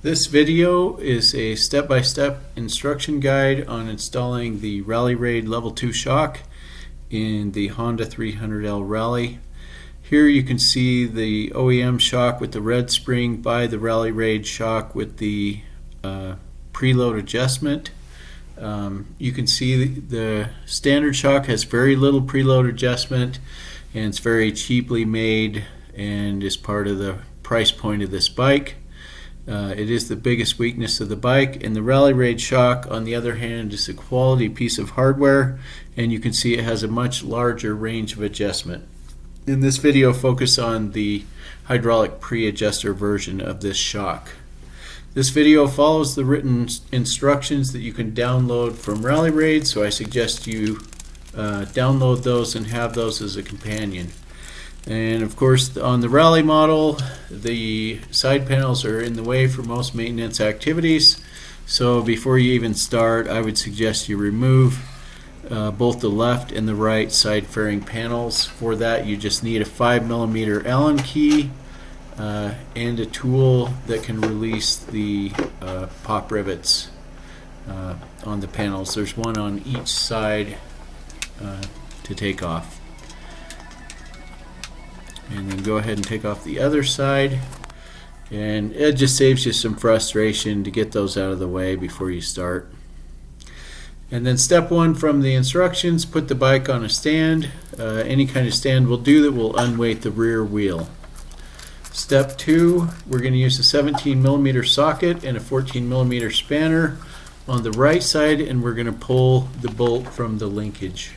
This video is a step-by-step instruction guide on installing the Rally Raid Level 2 shock in the Honda 300L Rally. Here you can see the OEM shock with the red spring by the Rally Raid shock with the preload adjustment. You can see the standard shock has very little preload adjustment, and it's very cheaply made and is part of the price point of this bike. It is the biggest weakness of the bike, and the Rally Raid shock, on the other hand, is a quality piece of hardware, and you can see it has a much larger range of adjustment. In this video, focus on the hydraulic pre-adjuster version of this shock. This video follows the written instructions that you can download from Rally Raid, so I suggest you download those and have those as a companion. And of course, on the Rally model, the side panels are in the way for most maintenance activities, so before you even start, I would suggest you remove both the left and the right side fairing panels. For that, you just need a 5mm Allen key and a tool that can release the pop rivets on the panels. There's one on each side to take off. And then go ahead and take off the other side, and it just saves you some frustration to get those out of the way before you start. And then step one from the instructions, put the bike on a stand. Any kind of stand will do that will unweight the rear wheel. Step two, we're going to use a 17mm socket and a 14mm spanner on the right side, and we're going to pull the bolt from the linkage.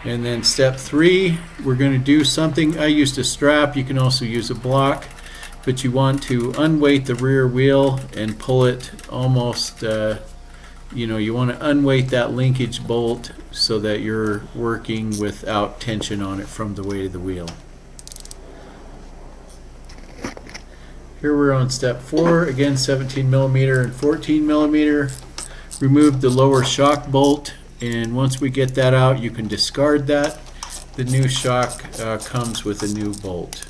And then step three, we're going to do something. I used a strap, you can also use a block, but you want to unweight the rear wheel and pull it almost, you want to unweight that linkage bolt so that you're working without tension on it from the weight of the wheel. Here we're on step four, again 17mm and 14mm. Remove the lower shock bolt, and once we get that out, you can discard that. The new shock comes with a new bolt.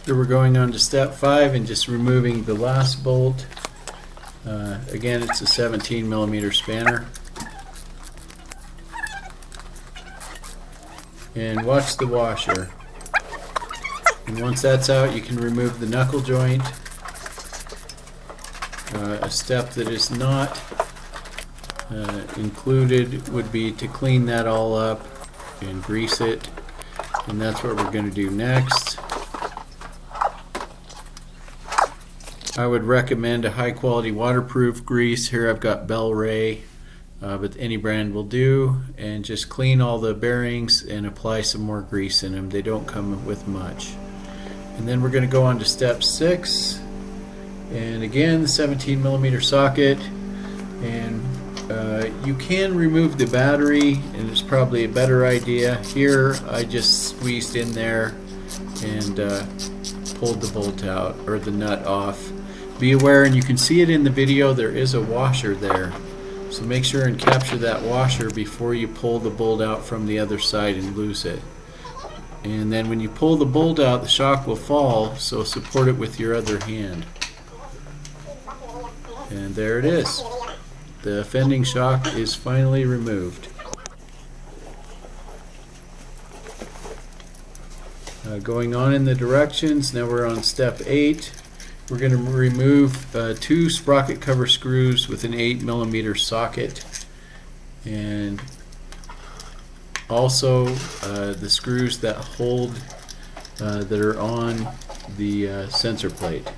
Here we're going on to step five and just removing the last bolt. Again, it's a 17mm spanner. And watch the washer. And once that's out, you can remove the knuckle joint. A step that is not included would be to clean that all up and grease it. And that's what we're going to do next. I would recommend a high quality waterproof grease. Here I've got Bell Ray, but any brand will do, and just clean all the bearings and apply some more grease in them. They don't come with much. And then we're going to go on to step six, and again the 17mm socket, and you can remove the battery, and it's probably a better idea. Here I just squeezed in there and pulled the bolt out, or the nut off. Be aware, and you can see it in the video, there is a washer there, so make sure and capture that washer before you pull the bolt out from the other side and lose it. And then when you pull the bolt out, the shock will fall, so support it with your other hand. And there it is. The fending shock is finally removed. Going on in the directions, now we're on step 8. We're going to remove two sprocket cover screws with an 8mm socket, and also the screws that hold that are on the sensor plate.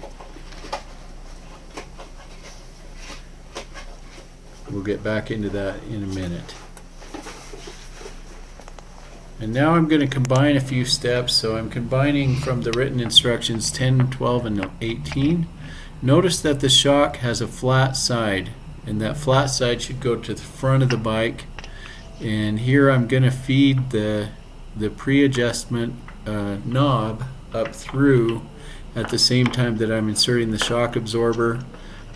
We'll get back into that in a minute. And now I'm going to combine a few steps, so I'm combining from the written instructions 10, 12, and 18. Notice that the shock has a flat side, and that flat side should go to the front of the bike. And here I'm going to feed the the pre-adjustment knob up through at the same time that I'm inserting the shock absorber.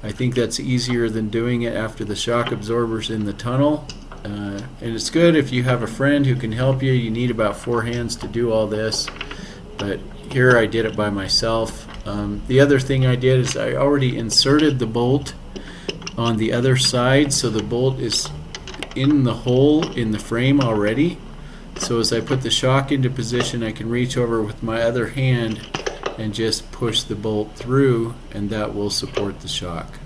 I think that's easier than doing it after the shock absorber's in the tunnel. And it's good if you have a friend who can help you. You need about 4 hands to do all this, but here I did it by myself. The other thing I did is I already inserted the bolt on the other side, so the bolt is in the hole in the frame already. So as I put the shock into position, I can reach over with my other hand and just push the bolt through, and that will support the shock.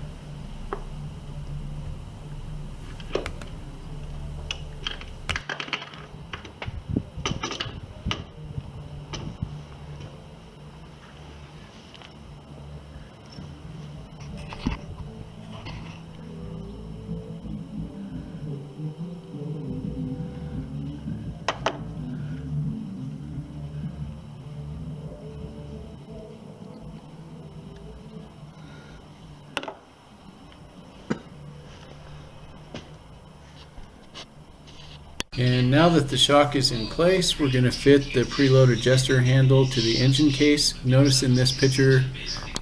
And now that the shock is in place, we're going to fit the preload adjuster handle to the engine case. Notice in this picture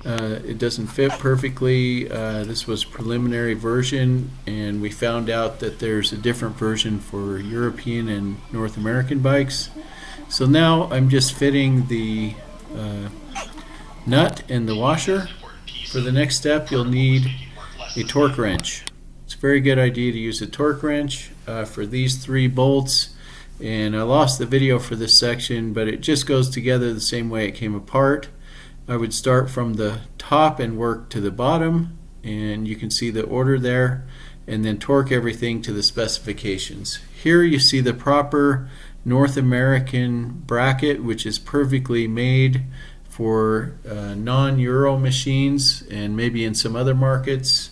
it doesn't fit perfectly. This was preliminary version, and we found out that there's a different version for European and North American bikes. So now I'm just fitting the nut and the washer. For the next step, you'll need a torque wrench. It's a very good idea to use a torque wrench for these 3 bolts, and I lost the video for this section, but it just goes together the same way it came apart. I would start from the top and work to the bottom, and you can see the order there, and then torque everything to the specifications. Here you see the proper North American bracket, which is perfectly made for non-Euro machines and maybe in some other markets.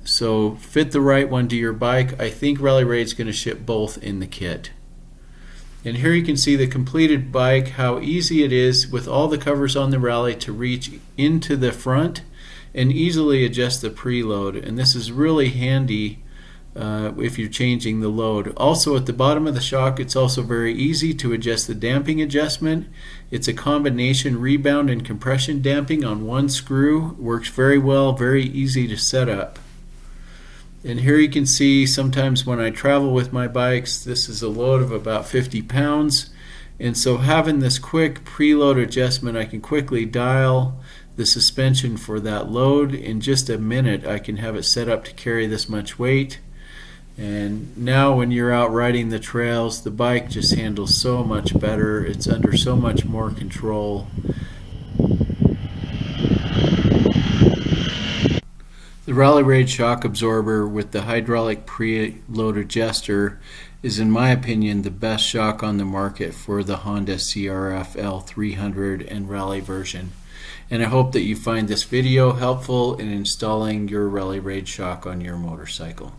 So fit the right one to your bike. I think Rally Raid's going to ship both in the kit. And here you can see the completed bike, how easy it is with all the covers on the Rally to reach into the front and easily adjust the preload. And this is really handy if you're changing the load. Also at the bottom of the shock, it's also very easy to adjust the damping adjustment. It's a combination rebound and compression damping on one screw. Works very well, very easy to set up. And here you can see sometimes when I travel with my bikes, this is a load of about 50 pounds. And so having this quick preload adjustment, I can quickly dial the suspension for that load. In just a minute, I can have it set up to carry this much weight. And now when you're out riding the trails, the bike just handles so much better. It's under so much more control. The Rally Raid shock absorber with the hydraulic preload adjuster is, in my opinion, the best shock on the market for the Honda CRFL300 and Rally version. And I hope that you find this video helpful in installing your Rally Raid shock on your motorcycle.